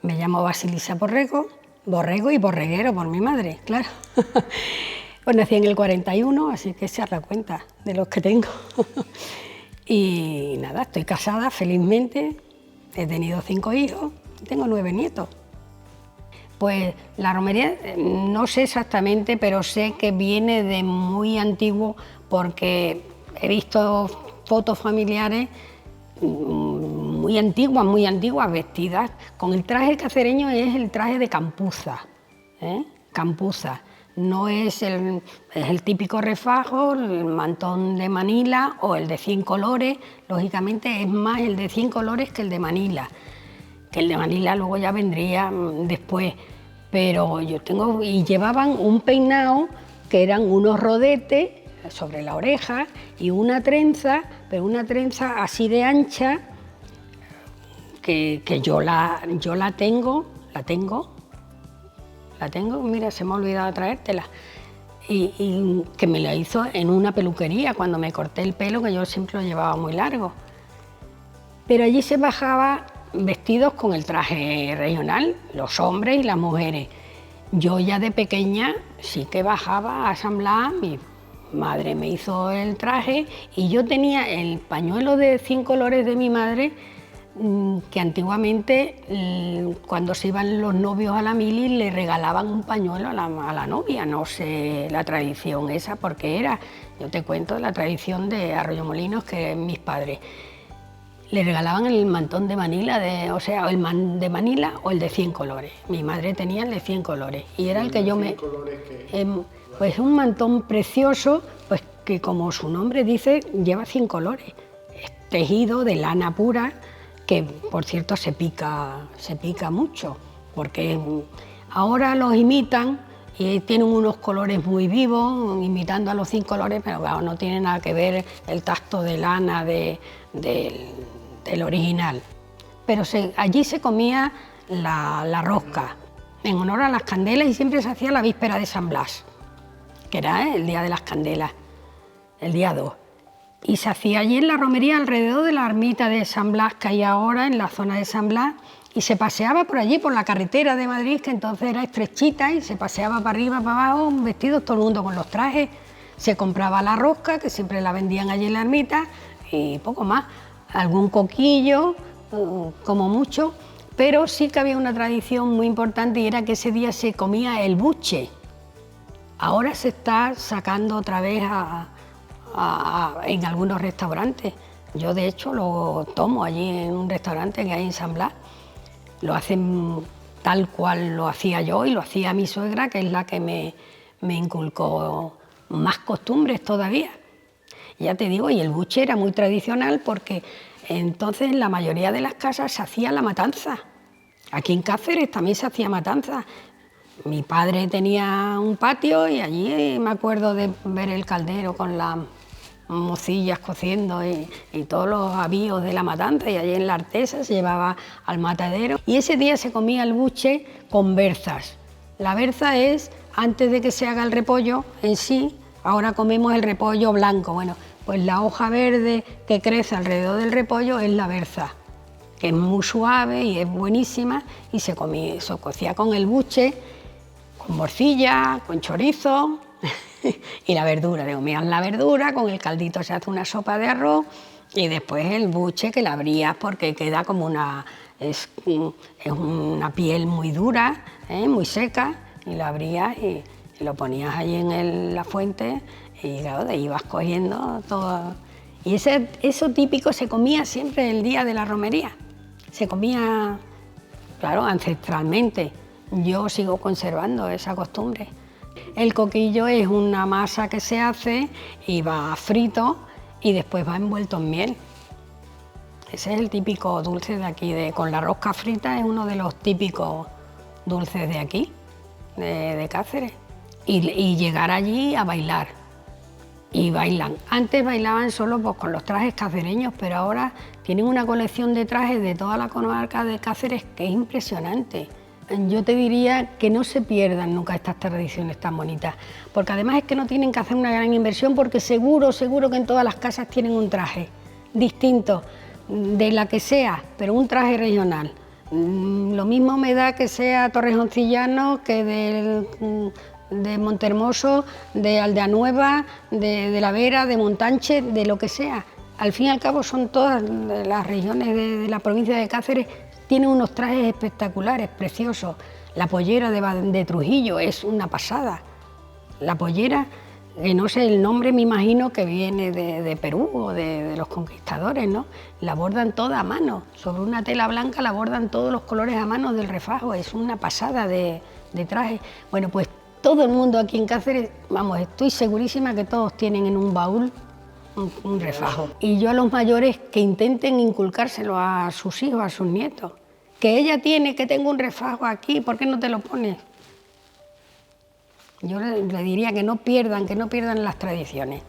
Me llamo Basilisa Borrego, Borrego y Borreguero por mi madre, claro. Pues nací en el 41, así que se da cuenta de los que tengo. Y nada, estoy casada felizmente, he tenido 5 hijos, tengo 9 nietos. Pues la romería, no sé exactamente, pero sé que viene de muy antiguo porque he visto fotos familiares muy antiguas, vestidas con el traje cacereño, es el traje de campuza, campuza. No es el típico refajo, el mantón de Manila o el de 100 colores, lógicamente es más el de 100 colores que el de Manila, que el de Manila luego ya vendría después, pero yo tengo, y llevaban un peinado que eran unos rodetes sobre la oreja y una trenza, pero una trenza así de ancha, que yo la tengo, mira, se me ha olvidado traértela, y que me la hizo en una peluquería cuando me corté el pelo, que yo siempre lo llevaba muy largo. Pero allí se bajaba vestidos con el traje regional, los hombres y las mujeres. Yo ya de pequeña sí que bajaba a San Blas, mi madre me hizo el traje y yo tenía el pañuelo de 100 colores de mi madre, que antiguamente cuando se iban los novios a la mili le regalaban un pañuelo a la novia, no sé la tradición esa porque era, yo te cuento la tradición de Arroyomolinos, que es mis padres. Le regalaban el mantón de Manila, o sea, el de Manila o el de 100 colores. Mi madre tenía el de 100 colores y era el que yo me... pues un mantón precioso, pues que como su nombre dice, lleva 100 colores. Es tejido de lana pura, que por cierto se pica mucho, porque ahora los imitan y tienen unos colores muy vivos, imitando a los 100 colores, pero claro, no tiene nada que ver el tacto de lana del original. Pero allí se comía la rosca, en honor a las candelas, y siempre se hacía la víspera de San Blas, que era el día de las candelas, el día 2. Y se hacía allí en la romería, alrededor de la ermita de San Blas que hay ahora, en la zona de San Blas, y se paseaba por allí, por la carretera de Madrid, que entonces era estrechita, y se paseaba para arriba, para abajo, vestidos todo el mundo con los trajes. Se compraba la rosca, que siempre la vendían allí en la ermita, y poco más. Algún coquillo, como mucho, pero sí que había una tradición muy importante y era que ese día se comía el buche. Ahora se está sacando otra vez en algunos restaurantes. Yo de hecho lo tomo allí en un restaurante que hay en San Blas. Lo hacen tal cual lo hacía yo y lo hacía mi suegra, que es la que me inculcó más costumbres todavía. Ya te digo, y el buche era muy tradicional porque entonces en la mayoría de las casas se hacía la matanza. Aquí en Cáceres también se hacía matanza. Mi padre tenía un patio y allí me acuerdo de ver el caldero con las mocillas cociendo y todos los avíos de la matanza, y allí en la artesa se llevaba al matadero. Y ese día se comía el buche con berzas. La berza es antes de que se haga el repollo en sí. Ahora comemos el repollo blanco. Bueno, pues la hoja verde que crece alrededor del repollo es la berza, que es muy suave y es buenísima, y se cocía con el buche, con morcilla, con chorizo y la verdura. Le comían la verdura, con el caldito se hace una sopa de arroz y después el buche, que la abrías porque queda como es una piel muy dura, muy seca, y la abrías y lo ponías allí en la fuente y claro, de ahí ibas cogiendo todo. Y eso típico se comía siempre el día de la romería. Se comía, claro, ancestralmente. Yo sigo conservando esa costumbre. El coquillo es una masa que se hace y va frito y después va envuelto en miel. Ese es el típico dulce de aquí, con la rosca frita, es uno de los típicos dulces de aquí, de Cáceres. Y llegar allí a bailar. Y bailan. Antes bailaban solo pues, con los trajes cacereños, pero ahora tienen una colección de trajes de toda la comarca de Cáceres que es impresionante. Yo te diría que no se pierdan nunca estas tradiciones tan bonitas, porque además es que no tienen que hacer una gran inversión, porque seguro que en todas las casas tienen un traje distinto, de la que sea, pero un traje regional, Lo mismo me da que sea torrejoncillano que de Montehermoso, de Aldeanueva, de La Vera, de Montanche, de lo que sea. Al fin y al cabo son todas las regiones de la provincia de Cáceres, tienen unos trajes espectaculares, preciosos. La pollera de Trujillo es una pasada. La pollera, que no sé el nombre, me imagino que viene de Perú o de los conquistadores, ¿no? La bordan toda a mano, sobre una tela blanca la bordan todos los colores a mano del refajo, es una pasada de traje. Bueno, pues todo el mundo aquí en Cáceres, vamos, estoy segurísima que todos tienen en un baúl un refajo. Y yo a los mayores que intenten inculcárselo a sus hijos, a sus nietos. Que ella tiene, que tengo un refajo aquí, ¿por qué no te lo pones? Yo le diría que no pierdan las tradiciones.